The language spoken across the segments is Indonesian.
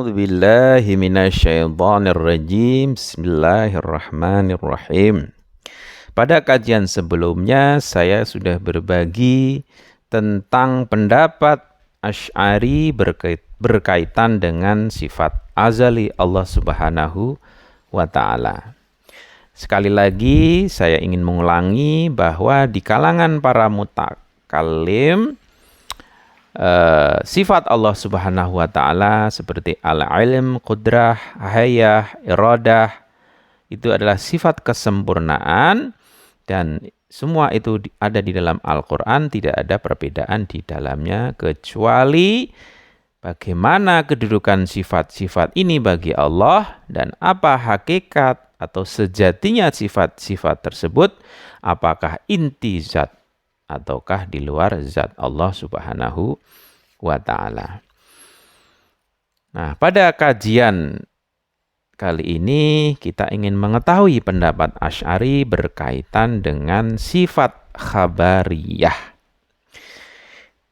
A'udzu billahi minasyaitonir rajim. Bismillahirrahmanirrahim. Pada kajian sebelumnya saya sudah berbagi tentang pendapat Asy'ari berkaitan dengan sifat azali Allah Subhanahu wa taala. Sekali lagi saya ingin mengulangi bahwa di kalangan para mutakallim sifat Allah Subhanahu wa taala seperti al-ilm, qudrah, hayah, iradah itu adalah sifat kesempurnaan dan semua itu ada di dalam Al-Qur'an, tidak ada perbedaan di dalamnya kecuali bagaimana kedudukan sifat-sifat ini bagi Allah dan apa hakikat atau sejatinya sifat-sifat tersebut, apakah inti zat ataukah di luar zat Allah Subhanahu wa ta'ala. Nah, pada kajian kali ini kita ingin mengetahui pendapat Asy'ari berkaitan dengan sifat khabariyah.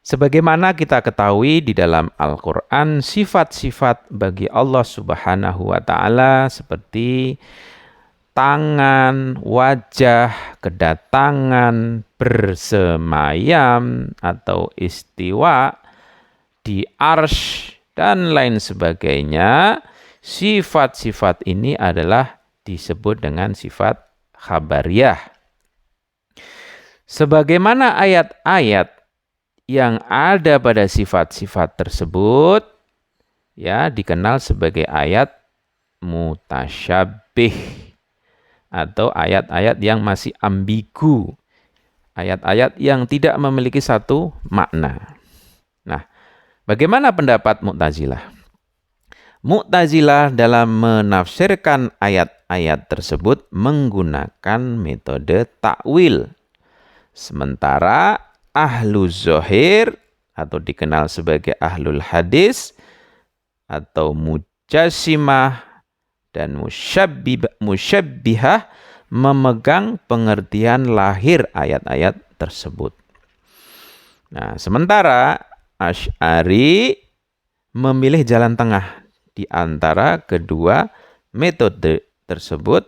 Sebagaimana kita ketahui di dalam Al-Quran, sifat-sifat bagi Allah Subhanahu wa ta'ala seperti tangan, wajah, kedatangan, bersemayam atau istiwa di arsy dan lain sebagainya. Sifat-sifat ini adalah disebut dengan sifat khabariyah. Sebagaimana ayat-ayat yang ada pada sifat-sifat tersebut ya dikenal sebagai ayat mutasyabbih atau ayat-ayat yang masih ambigu, ayat-ayat yang tidak memiliki satu makna. Nah, bagaimana pendapat Mu'tazilah? Mu'tazilah dalam menafsirkan ayat-ayat tersebut menggunakan metode takwil. Sementara ahlu zohir atau dikenal sebagai ahlul hadis atau mujassimah dan musyabbihah memegang pengertian lahir ayat-ayat tersebut. Nah, sementara Asy'ari memilih jalan tengah di antara kedua metode tersebut,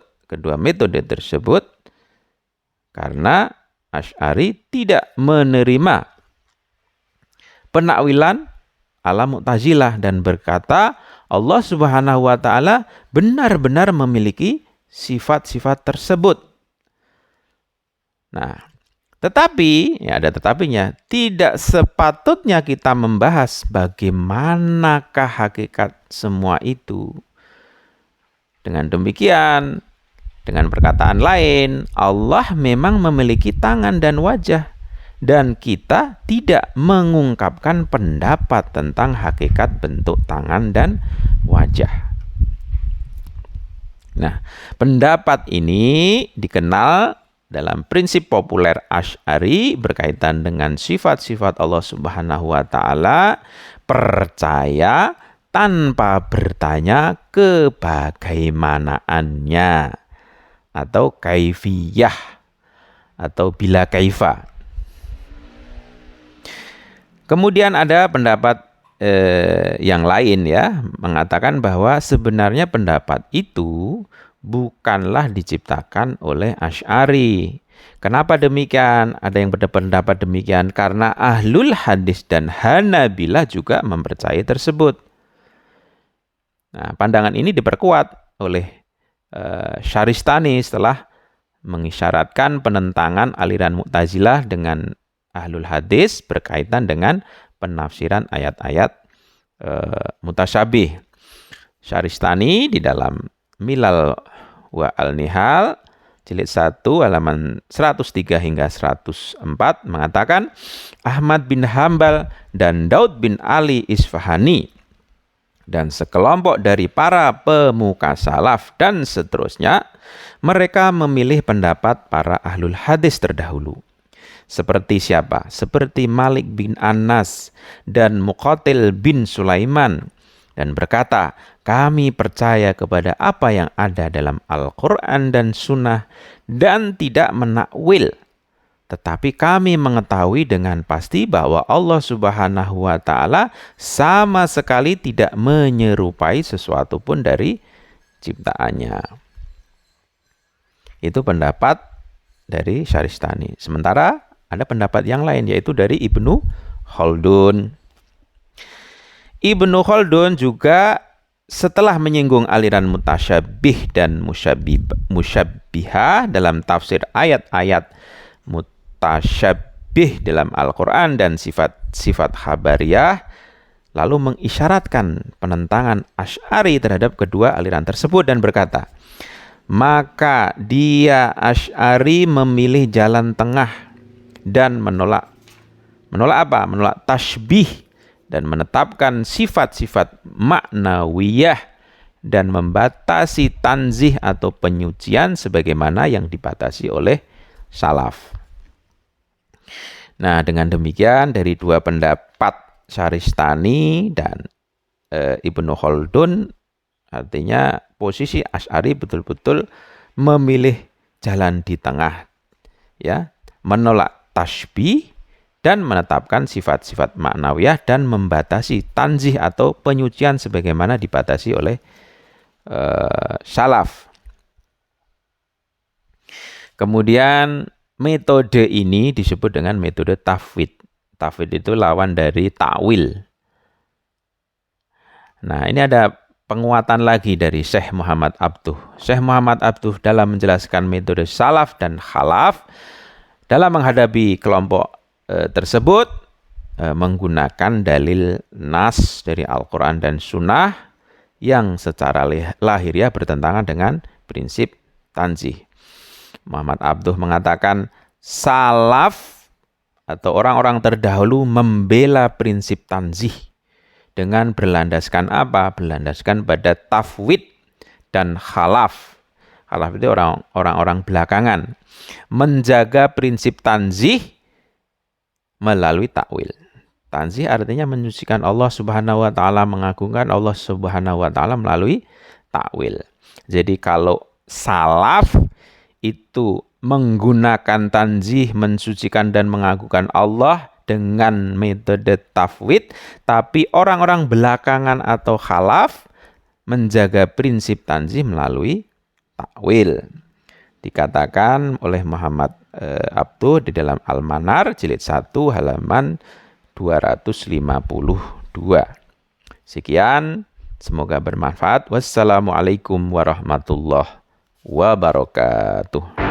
karena Asy'ari tidak menerima penakwilan ala Mu'tazilah dan berkata Allah Subhanahu wa taala benar-benar memiliki sifat-sifat tersebut. Nah, tetapi, ya ada tetapinya, tidak sepatutnya kita membahas bagaimanakah hakikat semua itu. Dengan demikian, dengan perkataan lain, Allah memang memiliki tangan dan wajah. Dan kita tidak mengungkapkan pendapat tentang hakikat bentuk tangan dan wajah. Nah, pendapat ini dikenal dalam prinsip populer Asy'ari berkaitan dengan sifat-sifat Allah Subhanahu wa taala, percaya tanpa bertanya kebagaimanaannya atau kaifiyah atau bila kaifa. Kemudian ada pendapat yang lain ya, mengatakan bahwa sebenarnya pendapat itu bukanlah diciptakan oleh Asy'ari. Kenapa demikian? Ada yang berpendapat demikian karena ahlul hadis dan Hanabilah juga mempercayai tersebut. Nah, pandangan ini diperkuat oleh Syaristani setelah mengisyaratkan penentangan aliran Mu'tazilah dengan ahlul hadis berkaitan dengan penafsiran ayat-ayat mutasyabih. Syaristani di dalam Milal wa Al-Nihal jilid 1 halaman 103 hingga 104 mengatakan Ahmad bin Hambal dan Daud bin Ali Isfahani dan sekelompok dari para pemuka salaf dan seterusnya, mereka memilih pendapat para ahlul hadis terdahulu. Seperti siapa? Seperti Malik bin Anas dan Muqatil bin Sulaiman dan berkata, kami percaya kepada apa yang ada dalam Al-Quran dan Sunnah dan tidak menakwil Tetapi kami mengetahui dengan pasti bahwa Allah Subhanahu wa Ta'ala sama sekali tidak menyerupai sesuatu pun dari ciptaannya. Itu pendapat dari Syaristani. Sementara ada pendapat yang lain, yaitu dari Ibnu Khaldun. Ibnu Khaldun juga setelah menyinggung aliran mutasyabih dan musyabbihah dalam tafsir ayat-ayat mutasyabih dalam Al-Quran dan sifat-sifat khabariyah, lalu mengisyaratkan penentangan Asy'ari terhadap kedua aliran tersebut dan berkata, maka dia Asy'ari memilih jalan tengah dan menolak apa? Menolak tasbih dan menetapkan sifat-sifat maknawiyah dan membatasi tanzih atau penyucian sebagaimana yang dibatasi oleh salaf. Nah, dengan demikian dari dua pendapat Syaristani dan Ibnu Khaldun, artinya posisi Asy'ari betul-betul memilih jalan di tengah, ya, menolak tasbih dan menetapkan sifat-sifat maknawiyah dan membatasi tanzih atau penyucian sebagaimana dibatasi oleh salaf. Kemudian metode ini disebut dengan metode tafwid. Tafwid itu lawan dari ta'wil. Nah, ini ada penguatan lagi dari Syekh Muhammad Abduh. Syekh Muhammad Abduh dalam menjelaskan metode salaf dan khalaf dalam menghadapi kelompok tersebut menggunakan dalil nas dari Al-Quran dan Sunnah yang secara lahiriah bertentangan dengan prinsip tanzih. Muhammad Abduh mengatakan salaf atau orang-orang terdahulu membela prinsip tanzih dengan berlandaskan apa? Berlandaskan pada tafwid dan khalaf. Khalaf itu orang-orang belakangan. Menjaga prinsip tanzih melalui takwil. Tanzih artinya menyucikan Allah Subhanahu wa Ta'ala, mengagungkan Allah Subhanahu wa Ta'ala melalui takwil. Jadi kalau salaf itu menggunakan tanzih, mensucikan dan mengagungkan Allah dengan metode tafwid, tapi orang-orang belakangan atau khalaf menjaga prinsip tanzih melalui takwil. Dikatakan oleh Muhammad Abduh di dalam Al-Manar jilid 1 halaman 252. Sekian, semoga bermanfaat. Wassalamualaikum warahmatullahi wabarakatuh.